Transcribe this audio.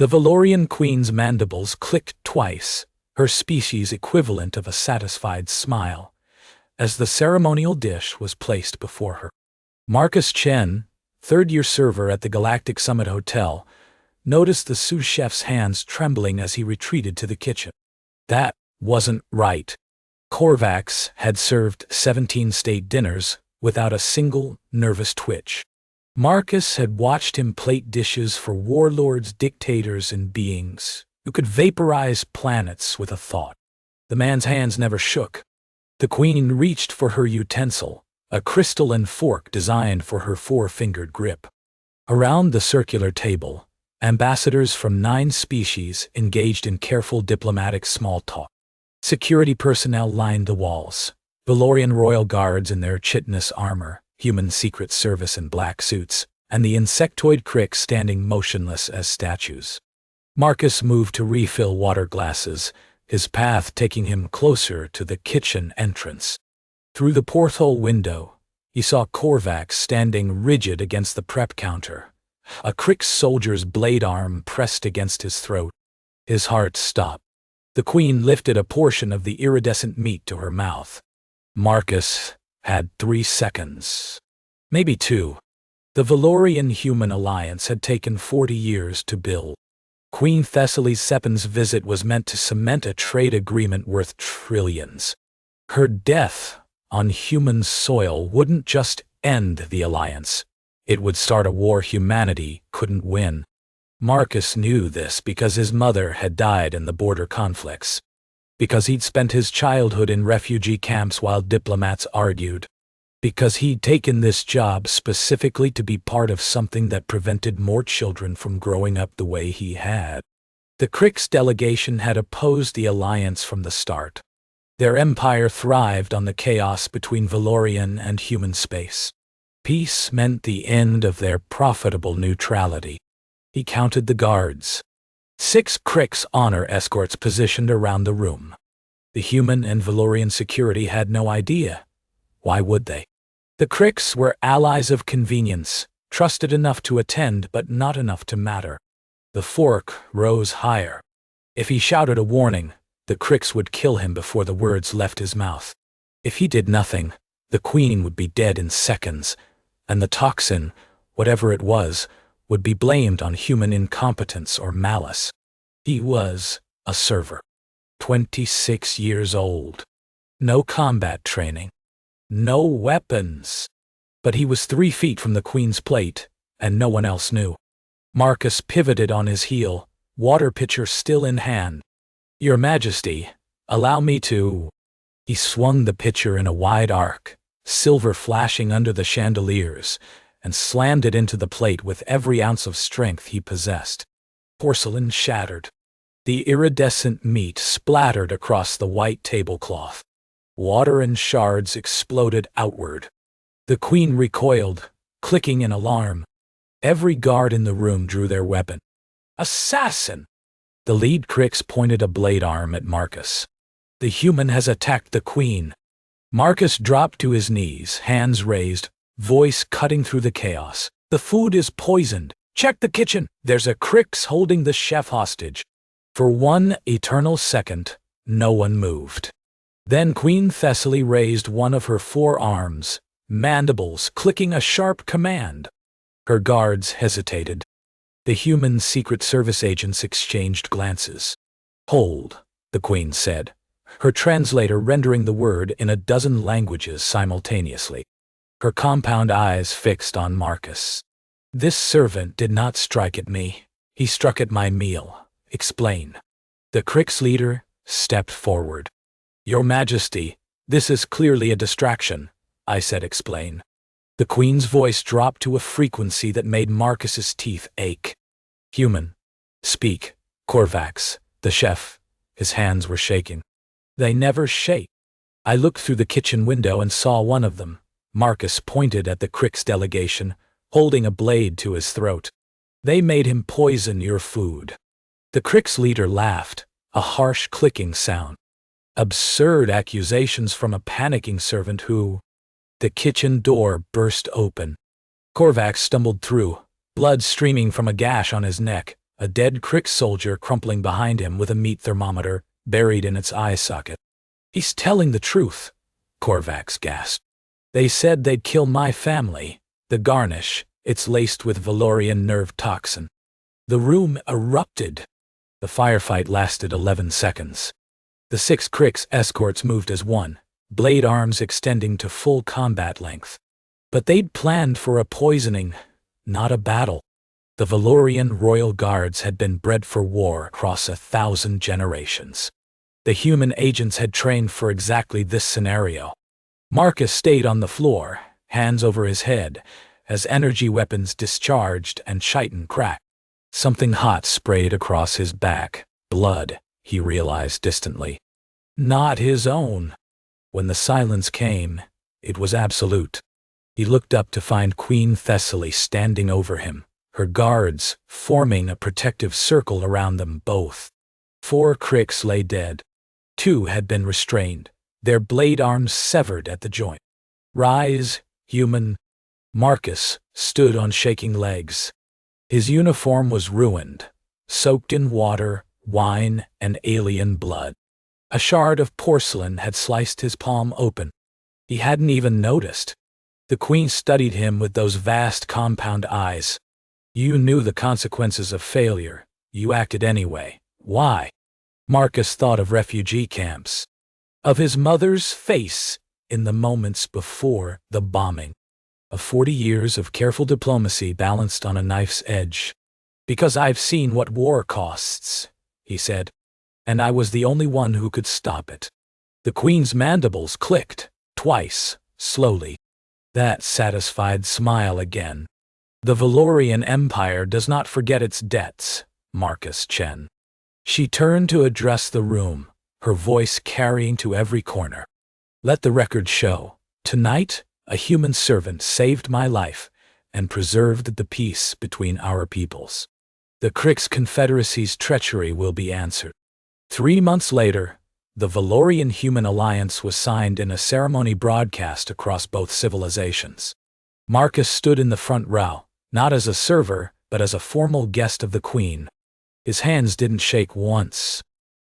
The Velorian queen's mandibles clicked twice, her species equivalent of a satisfied smile, as the ceremonial dish was placed before her. Marcus Chen, third-year server at the Galactic Summit Hotel, noticed the sous chef's hands trembling as he retreated to the kitchen. That wasn't right. Korvax had served 17 state dinners without a single nervous twitch. Marcus had watched him plate dishes for warlords, dictators, and beings who could vaporize planets with a thought. The man's hands never shook. The queen reached for her utensil, a crystalline fork designed for her four-fingered grip. Around the circular table, ambassadors from 9 species engaged in careful diplomatic small talk. Security personnel lined the walls, Velorian royal guards in their chitinous armor, human secret service in black suits, and the insectoid cricks standing motionless as statues. Marcus moved to refill water glasses, his path taking him closer to the kitchen entrance. Through the porthole window, he saw Korvax standing rigid against the prep counter, a crick soldier's blade arm pressed against his throat. His heart stopped. The queen lifted a portion of the iridescent meat to her mouth. Marcus had 3 seconds. Maybe 2. The Velorian-Human Alliance had taken 40 years to build. Queen Thessaly Sepin's visit was meant to cement a trade agreement worth trillions. Her death on human soil wouldn't just end the alliance. It would start a war humanity couldn't win. Marcus knew this because his mother had died in the border conflicts, because he'd spent his childhood in refugee camps while diplomats argued, because he'd taken this job specifically to be part of something that prevented more children from growing up the way he had. The Crix delegation had opposed the alliance from the start. Their empire thrived on the chaos between Velorian and human space. Peace meant the end of their profitable neutrality. He counted the guards. 6 Crix honor escorts positioned around the room. The human and Velorian security had no idea. Why would they? The Crix were allies of convenience, trusted enough to attend but not enough to matter. The fork rose higher. If he shouted a warning, the Crix would kill him before the words left his mouth. If he did nothing, the queen would be dead in seconds, and the toxin, whatever it was, would be blamed on human incompetence or malice. He was a server. 26 years old. No combat training. No weapons. But he was 3 feet from the queen's plate, and no one else knew. Marcus pivoted on his heel, water pitcher still in hand. "Your Majesty, allow me to..." He swung the pitcher in a wide arc, silver flashing under the chandeliers, and slammed it into the plate with every ounce of strength he possessed. Porcelain shattered. The iridescent meat splattered across the white tablecloth. Water and shards exploded outward. The queen recoiled, clicking in alarm. Every guard in the room drew their weapon. "Assassin!" The lead Crix pointed a blade arm at Marcus. "The human has attacked the queen." Marcus dropped to his knees, hands raised, voice cutting through the chaos. "The food is poisoned. Check the kitchen. There's a Crix holding the chef hostage." For 1 eternal second, no one moved. Then Queen Thessaly raised one of her 4 arms, mandibles clicking a sharp command. Her guards hesitated. The human Secret Service agents exchanged glances. "Hold," the queen said, her translator rendering the word in a dozen languages simultaneously. Her compound eyes fixed on Marcus. "This servant did not strike at me. He struck at my meal. Explain." The Crix leader stepped forward. "Your Majesty, this is clearly a distraction," I said. "Explain." The queen's voice dropped to a frequency that made Marcus's teeth ache. "Human. Speak." Korvax, the chef, his hands were shaking. "They never shake." I looked through the kitchen window and saw one of them. Marcus pointed at the Crix delegation, holding a blade to his throat. "They made him poison your food." The Crix leader laughed, a harsh clicking sound. Absurd accusations from a panicking servant who... The kitchen door burst open. Korvax stumbled through, blood streaming from a gash on his neck, a dead Crick soldier crumpling behind him with a meat thermometer buried in its eye socket. "He's telling the truth," Korvax gasped. "They said they'd kill my family. The garnish, it's laced with Velorian nerve toxin." The room erupted. The firefight lasted 11 seconds. The 6 Crick's escorts moved as one, blade arms extending to full combat length. But they'd planned for a poisoning, not a battle. The Velorian royal guards had been bred for war across 1,000 generations. The human agents had trained for exactly this scenario. Marcus stayed on the floor, hands over his head, as energy weapons discharged and chitin cracked. Something hot sprayed across his back. Blood, he realized distantly. Not his own. When the silence came, it was absolute. He looked up to find Queen Thessaly standing over him, her guards forming a protective circle around them both. 4 Cricks lay dead. 2 had been restrained, their blade arms severed at the joint. "Rise, human." Marcus stood on shaking legs. His uniform was ruined, soaked in water, wine, and alien blood. A shard of porcelain had sliced his palm open. He hadn't even noticed. The Queen studied him with those vast compound eyes. "You knew the consequences of failure. You acted anyway. Why?" Marcus thought of refugee camps, of his mother's face in the moments before the bombing, of 40 years of careful diplomacy balanced on a knife's edge. "Because I've seen what war costs," he said, "and I was the only one who could stop it." The Queen's mandibles clicked, twice, slowly. That satisfied smile again. "The Velorian Empire does not forget its debts, Marcus Chen." She turned to address the room, her voice carrying to every corner. "Let the record show. Tonight, a human servant saved my life and preserved the peace between our peoples. The Crick's Confederacy's treachery will be answered." 3 months later, the Velorian-Human Alliance was signed in a ceremony broadcast across both civilizations. Marcus stood in the front row, not as a server, but as a formal guest of the Queen. His hands didn't shake once.